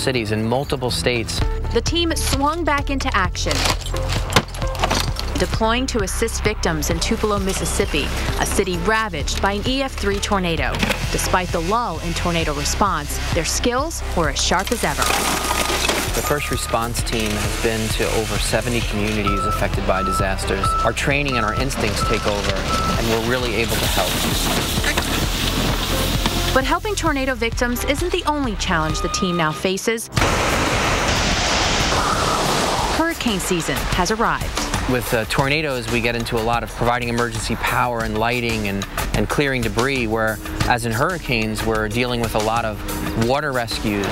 cities in multiple states. The team swung back into action, deploying to assist victims in Tupelo, Mississippi, a city ravaged by an EF3 tornado. Despite the lull in tornado response, their skills were as sharp as ever. The first response team has been to over 70 communities affected by disasters. Our training and our instincts take over, and we're really able to help. But helping tornado victims isn't the only challenge the team now faces. Hurricane season has arrived. With tornadoes, we get into a lot of providing emergency power and lighting and clearing debris, where, as in hurricanes, we're dealing with a lot of water rescues.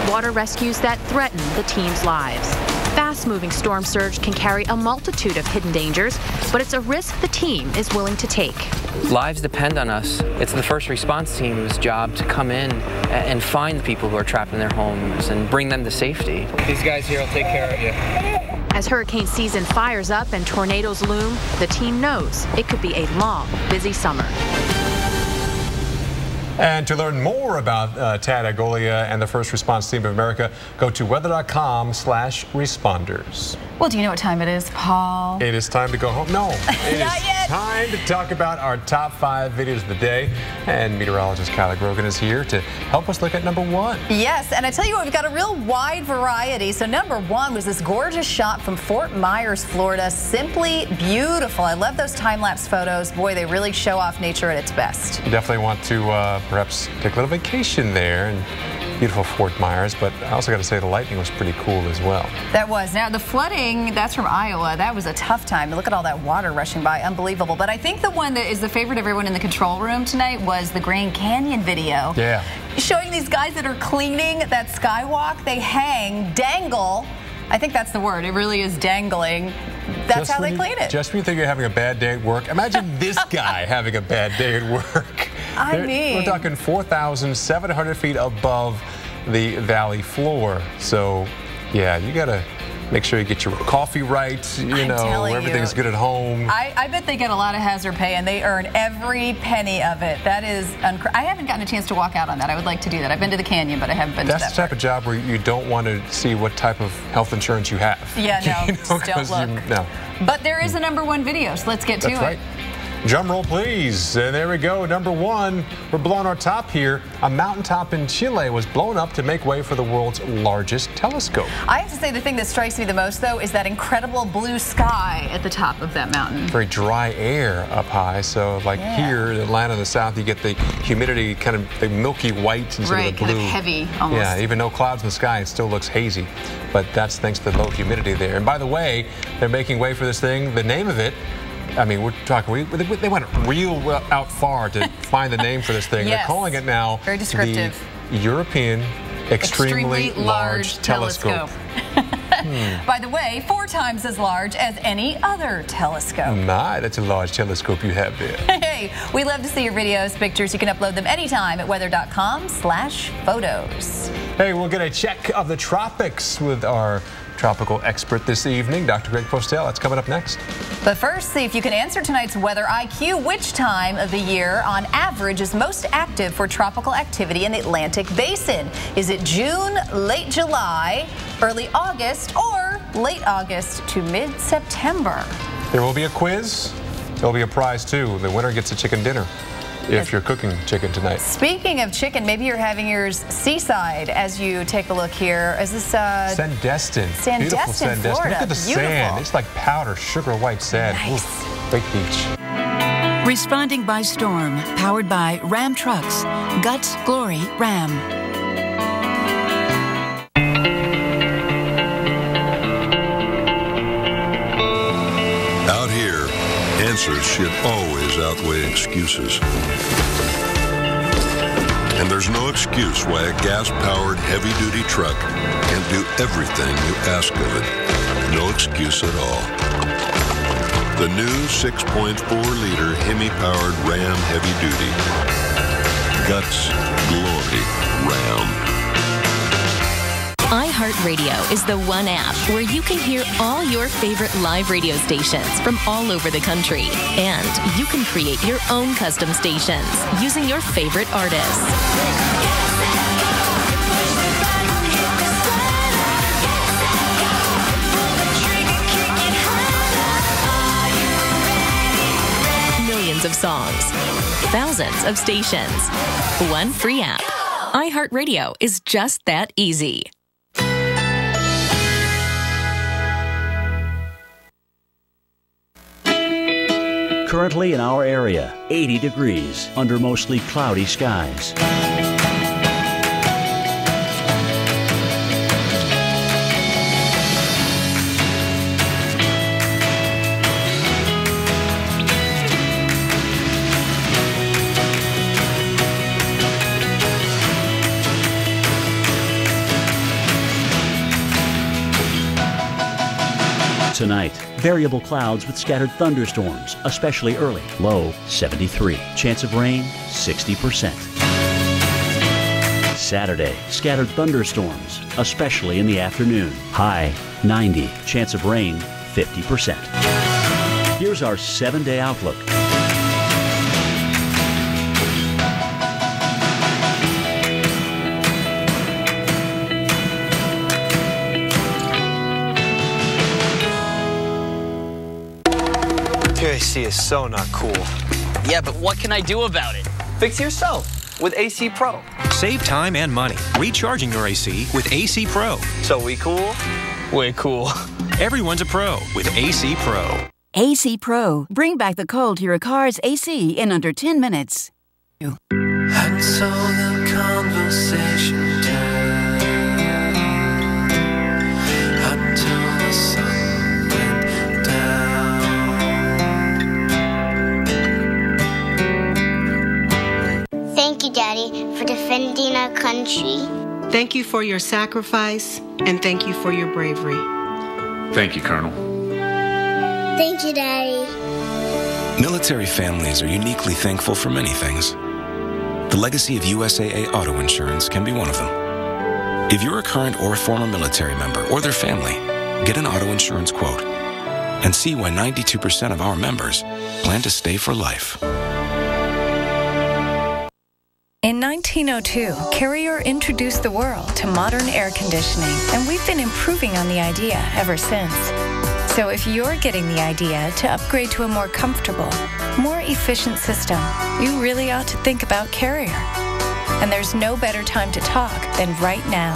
Water rescues that threaten the team's lives. Fast-moving storm surge can carry a multitude of hidden dangers, but it's a risk the team is willing to take. Lives depend on us. It's the first response team whose job to come in and find the people who are trapped in their homes and bring them to safety. These guys here will take care of you. As hurricane season fires up and tornadoes loom, the team knows it could be a long, busy summer. And to learn more about Tad Agolia and the First Response Team of America, go to weather.com/responders. Well, do you know what time it is, Paul? It is time to go home. No, it Not is yet. time to talk about our top 5 videos of the day. And meteorologist Kyla Grogan is here to help us look at number 1. Yes, and I tell you what, we've got a real wide variety. So number 1 was this gorgeous shot from Fort Myers, Florida. Simply beautiful. I love those time-lapse photos. Boy, they really show off nature at its best. You definitely want to perhaps take a little vacation there in beautiful Fort Myers, but I also got to say the lightning was pretty cool as well. That was. Now the flooding, that's from Iowa. That was a tough time. Look at all that water rushing by. Unbelievable. But I think the one that is the favorite of everyone in the control room tonight was the Grand Canyon video. Yeah. Showing these guys that are cleaning that skywalk. They hang, dangle. I think that's the word. It really is dangling. That's how they clean it. Just when you think you're having a bad day at work, imagine this guy having a bad day at work. We're talking 4,700 feet above the valley floor. So, yeah, you got to make sure you get your coffee right, you know, everything's good at home. I bet they get a lot of hazard pay, and they earn every penny of it. That is, I haven't gotten a chance to walk out on that. I would like to do that. I've been to the canyon, but I haven't been to that. That's the type of job where you don't want to see what type of health insurance you have. Yeah, no, you know, just don't look. No. But there is a number 1 video, so let's get to it. That's right. Drum roll, please. And there we go. Number 1, we're blowing our top here. A mountaintop in Chile was blown up to make way for the world's largest telescope. I have to say the thing that strikes me the most, though, is that incredible blue sky at the top of that mountain. Very dry air up high. So like here in Atlanta in the south, you get the humidity, kind of the milky white instead of the blue. Kind of heavy almost. Yeah, even no clouds in the sky, it still looks hazy. But that's thanks to the low humidity there. And by the way, they're making way for this thing. The name of it, I mean, we're talking, they went real out far to find the name for this thing. Yes. They're calling it now very descriptive. The European Extremely Large Telescope. By the way, 4 times as large as any other telescope. My, that's a large telescope you have there. Hey, we love to see your videos, pictures. You can upload them anytime at weather.com/photos. Hey, we'll get a check of the tropics with our tropical expert this evening, Dr. Greg Postel. That's coming up next. But first, see if you can answer tonight's weather IQ. Which time of the year, on average, is most active for tropical activity in the Atlantic Basin? Is it June, late July, early August, or late August to mid-September? There will be a quiz. There will be a prize, too. The winner gets a chicken dinner. If you're cooking chicken tonight. Speaking of chicken, maybe you're having yours seaside as you take a look here. Is this Sandestin. Sandestin, Sandestin, Florida. Look at the sand. It's like powder, sugar white sand. Nice. Ooh, great beach. Responding by storm, powered by Ram Trucks. Guts, Glory, Ram. Out here, answers should always outweigh excuses. And there's no excuse why a gas-powered heavy-duty truck can't do everything you ask of it. No excuse at all. The new 6.4-liter Hemi-powered Ram Heavy Duty. Guts, Glory, Ram. iHeartRadio is the one app where you can hear all your favorite live radio stations from all over the country. And you can create your own custom stations using your favorite artists. songs, thousands of stations, one free app. iHeartRadio is just that easy. Currently in our area, 80 degrees under mostly cloudy skies. Tonight, variable clouds with scattered thunderstorms, especially early. Low 73. Chance of rain 60%. Saturday, scattered thunderstorms, especially in the afternoon. High 90. Chance of rain 50%. Here's our 7-day outlook. Your AC is so not cool. Yeah, but what can I do about it? Fix it yourself with AC Pro. Save time and money recharging your AC with AC Pro. So we cool? Way cool. Everyone's a pro with AC Pro. AC Pro. Bring back the cold to your car's AC in under 10 minutes. And so the conversation turned until the sun went down. Thank you, Daddy, for defending our country. Thank you for your sacrifice, and thank you for your bravery. Thank you, Colonel. Thank you, Daddy. Military families are uniquely thankful for many things. The legacy of USAA Auto Insurance can be one of them. If you're a current or a former military member or their family, get an auto insurance quote and see why 92% of our members plan to stay for life. In 1902, Carrier introduced the world to modern air conditioning, and we've been improving on the idea ever since. So if you're getting the idea to upgrade to a more comfortable, more efficient system, you really ought to think about Carrier. And there's no better time to talk than right now.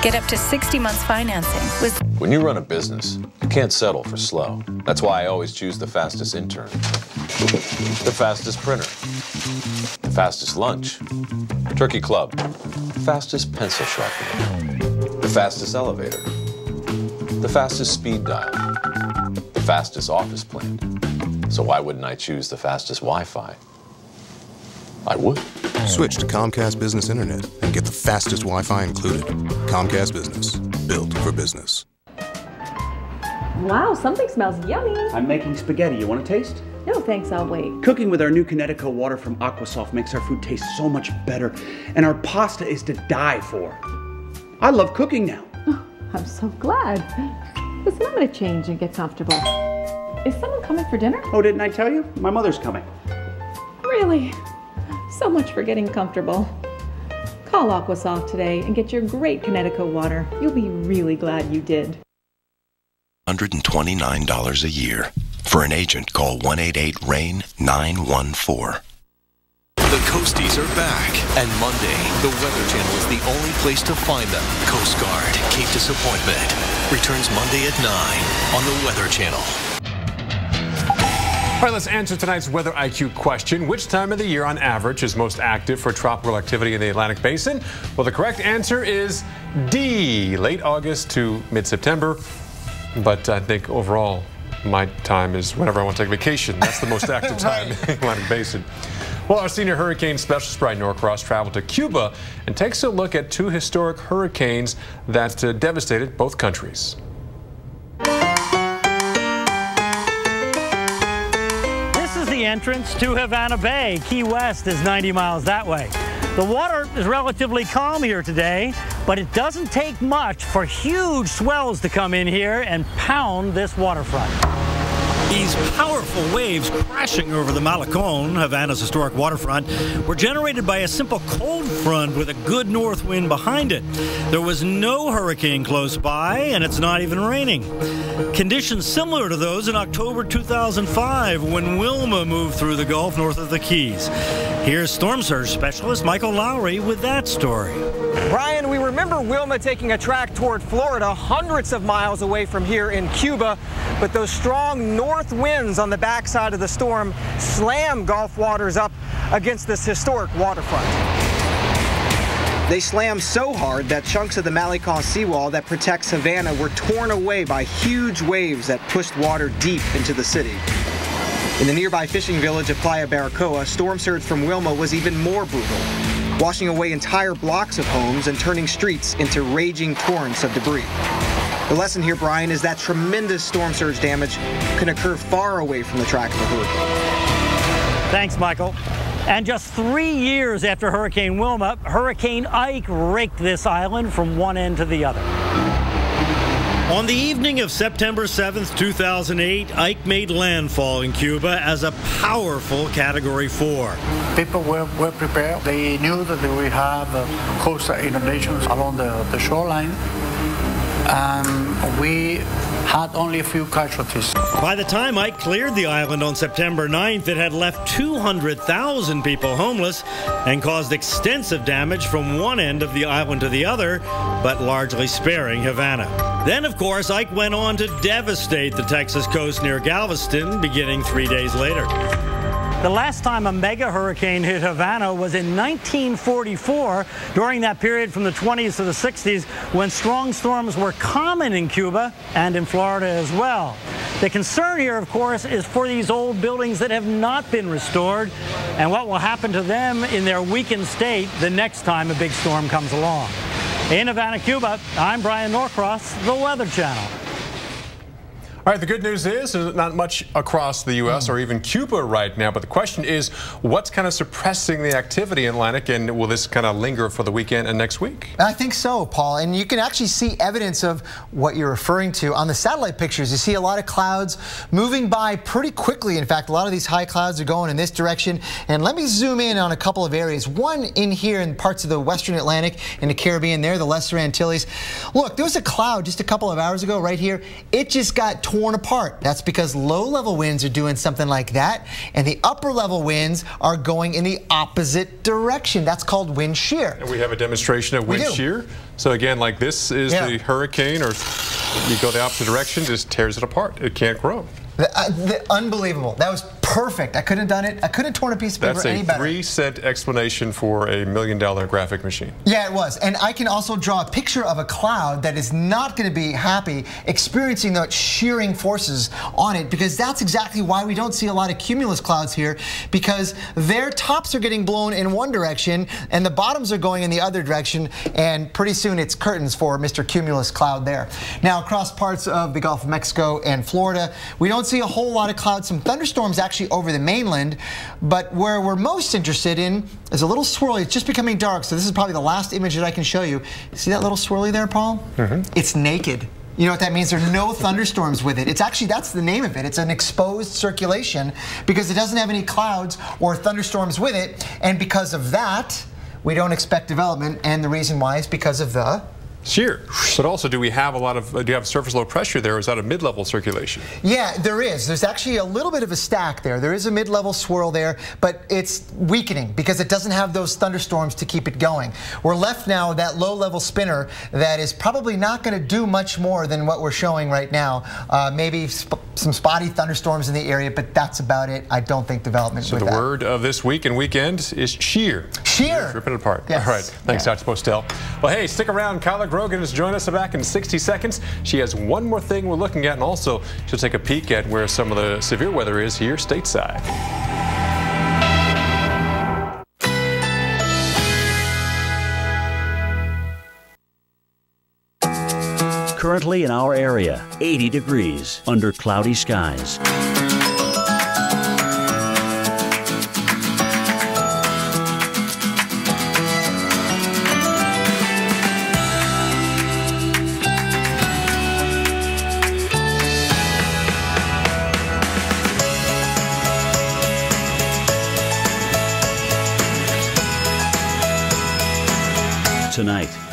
Get up to 60 months financing with... When you run a business, you can't settle for slow. That's why I always choose the fastest intern, the fastest printer, the fastest lunch, Turkey Club, the fastest pencil sharpener, the fastest elevator, the fastest speed dial, the fastest office plant. So why wouldn't I choose the fastest Wi-Fi? I would. Switch to Comcast Business Internet and get the fastest Wi-Fi included. Comcast Business, built for business. Wow, something smells yummy. I'm making spaghetti. You want to taste? No, thanks, I'll wait. Cooking with our new Connecticut water from Aquasoft makes our food taste so much better, and our pasta is to die for. I love cooking now. Oh, I'm so glad. Listen, I'm going to change and get comfortable. Is someone coming for dinner? Oh, didn't I tell you? My mother's coming. Really? So much for getting comfortable. Call Aquasoft today and get your great Connecticut water. You'll be really glad you did. $129 a year. For an agent, call 1-888-RAIN-914. The Coasties are back, and Monday, the Weather Channel is the only place to find them. Coast Guard, Cape Disappointment, returns Monday at 9 on the Weather Channel. All right, let's answer tonight's Weather IQ question. Which time of the year, on average, is most active for tropical activity in the Atlantic Basin? Well, the correct answer is D, late August to mid-September. But I think overall, my time is whenever I want to take vacation. That's the most active time in the Atlantic Basin. Well, our senior hurricane specialist, Brian Norcross, traveled to Cuba and takes a look at two historic hurricanes that devastated both countries. The entrance to Havana Bay. Key West is 90 miles that way. The water is relatively calm here today, but it doesn't take much for huge swells to come in here and pound this waterfront. These powerful waves crashing over the Malecon, Havana's historic waterfront, were generated by a simple cold front with a good north wind behind it. There was no hurricane close by, and it's not even raining. Conditions similar to those in October 2005 when Wilma moved through the Gulf north of the Keys. Here's storm surge specialist Michael Lowry with that story. Brian, we remember Wilma taking a track toward Florida, hundreds of miles away from here in Cuba, but those strong north winds on the backside of the storm slammed Gulf waters up against this historic waterfront. They slammed so hard that chunks of the Malecon seawall that protects Havana were torn away by huge waves that pushed water deep into the city. In the nearby fishing village of Playa Baracoa, storm surge from Wilma was even more brutal, washing away entire blocks of homes and turning streets into raging torrents of debris. The lesson here, Brian, is that tremendous storm surge damage can occur far away from the track of a hurricane. Thanks, Michael. And just 3 years after Hurricane Wilma, Hurricane Ike raked this island from one end to the other. On the evening of September 7th, 2008, Ike made landfall in Cuba as a powerful Category 4. People were prepared. They knew that they would have coastal inundations along the shoreline. We had only a few casualties. By the time Ike cleared the island on September 9th, it had left 200,000 people homeless and caused extensive damage from one end of the island to the other, but largely sparing Havana. Then, of course, Ike went on to devastate the Texas coast near Galveston, beginning 3 days later. The last time a mega hurricane hit Havana was in 1944, during that period from the 20s to the 60s, when strong storms were common in Cuba and in Florida as well. The concern here, of course, is for these old buildings that have not been restored and what will happen to them in their weakened state the next time a big storm comes along. In Havana, Cuba, I'm Brian Norcross, The Weather Channel. All right, the good news is there's not much across the U.S. or even Cuba right now, but the question is, what's kind of suppressing the activity in Atlantic, and will this kind of linger for the weekend and next week? I think so, Paul, and you can actually see evidence of what you're referring to on the satellite pictures. You see a lot of clouds moving by pretty quickly. In fact, a lot of these high clouds are going in this direction, and let me zoom in on a couple of areas. One in here in parts of the Western Atlantic and the Caribbean there, the Lesser Antilles. Look, there was a cloud just a couple of hours ago right here. It just got torn apart. That's because low-level winds are doing something like that, and the upper-level winds are going in the opposite direction. That's called wind shear. And we have a demonstration of wind shear. So again, like this is the hurricane, or you go the opposite direction, just tears it apart. It can't grow. Unbelievable. That was perfect. I couldn't have done it. I couldn't have torn a piece of paper any better. That's a 3-cent explanation for a $1 million graphic machine. Yeah, it was. And I can also draw a picture of a cloud that is not going to be happy experiencing those shearing forces on it, because that's exactly why we don't see a lot of cumulus clouds here, because their tops are getting blown in one direction and the bottoms are going in the other direction, and pretty soon it's curtains for Mr. Cumulus Cloud there. Now, across parts of the Gulf of Mexico and Florida, we don't see a whole lot of clouds. Some thunderstorms actually over the mainland, but where we're most interested in is a little swirly. It's just becoming dark, so this is probably the last image that I can show you. See that little swirly there, Paul? It's naked. You know what that means? There are no thunderstorms with it. It's actually, that's the name of it. It's an exposed circulation because it doesn't have any clouds or thunderstorms with it, and because of that, we don't expect development, and the reason why is because of the shear. But also, do we have a lot of, do you have surface low pressure there, or is that a mid-level circulation? Yeah, there is. There's actually a little bit of a stack there. There is a mid-level swirl there, but it's weakening because it doesn't have those thunderstorms to keep it going. We're left now with that low-level spinner that is probably not going to do much more than what we're showing right now. Maybe some spotty thunderstorms in the area, but that's about it. I don't think development with that. So the word of this week and weekend is shear. Shear. Rip it apart. Yes. All right. Thanks, Dr. Postel. Well, hey, stick around. Kyla Grogan is joining us back in 60 seconds. She has one more thing we're looking at, and also she'll take a peek at where some of the severe weather is here stateside. Currently in our area, 80 degrees under cloudy skies.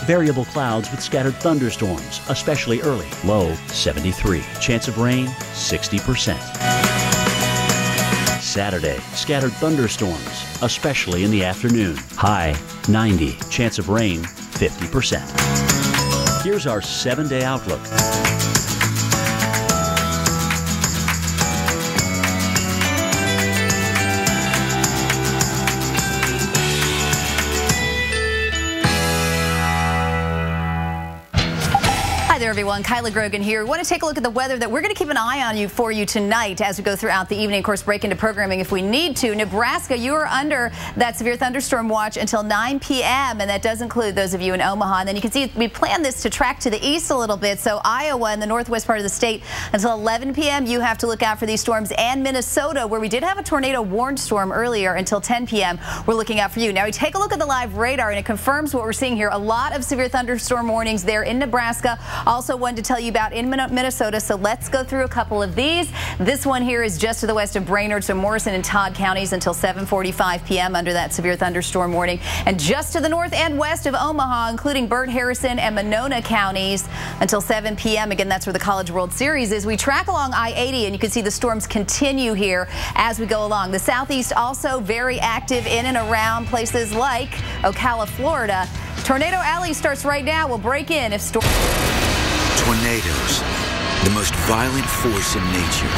Variable clouds with scattered thunderstorms, especially early. Low 73. Chance of rain 60%. Saturday, scattered thunderstorms, especially in the afternoon. High 90. Chance of rain 50%. Here's our 7-day outlook. Hi there, everyone. Kyla Grogan here. We want to take a look at the weather that we're going to keep an eye on for you tonight as we go throughout the evening. Of course, break into programming if we need to. Nebraska, you are under that severe thunderstorm watch until 9 p.m., and that does include those of you in Omaha. And then you can see we planned this to track to the east a little bit. So Iowa and the northwest part of the state until 11 p.m., you have to look out for these storms. And Minnesota, where we did have a tornado warned storm earlier until 10 p.m., we're looking out for you. Now, we take a look at the live radar, and it confirms what we're seeing here. A lot of severe thunderstorm warnings there in Nebraska. Also one to tell you about in Minnesota, so let's go through a couple of these. This one here is just to the west of Brainerd, so Morrison and Todd counties until 7:45 p.m. under that severe thunderstorm warning. And just to the north and west of Omaha, including Burt, Harrison, and Monona counties until 7 p.m. Again, that's where the College World Series is. We track along I-80, and you can see the storms continue here as we go along. The southeast also very active in and around places like Ocala, Florida. Tornado Alley starts right now. We'll break in if storms. Tornadoes, the most violent force in nature.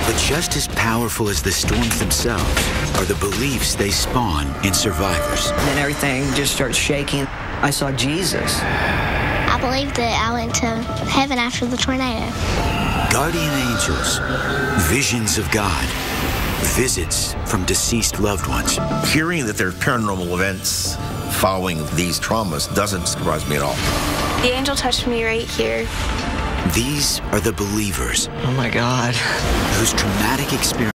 But just as powerful as the storms themselves are the beliefs they spawn in survivors. Then everything just starts shaking. I saw Jesus. I believe that I went to heaven after the tornado. Guardian angels, visions of God, visits from deceased loved ones. Hearing that there are paranormal events following these traumas doesn't surprise me at all. The angel touched me right here. These are the believers. Oh my God. Whose traumatic experience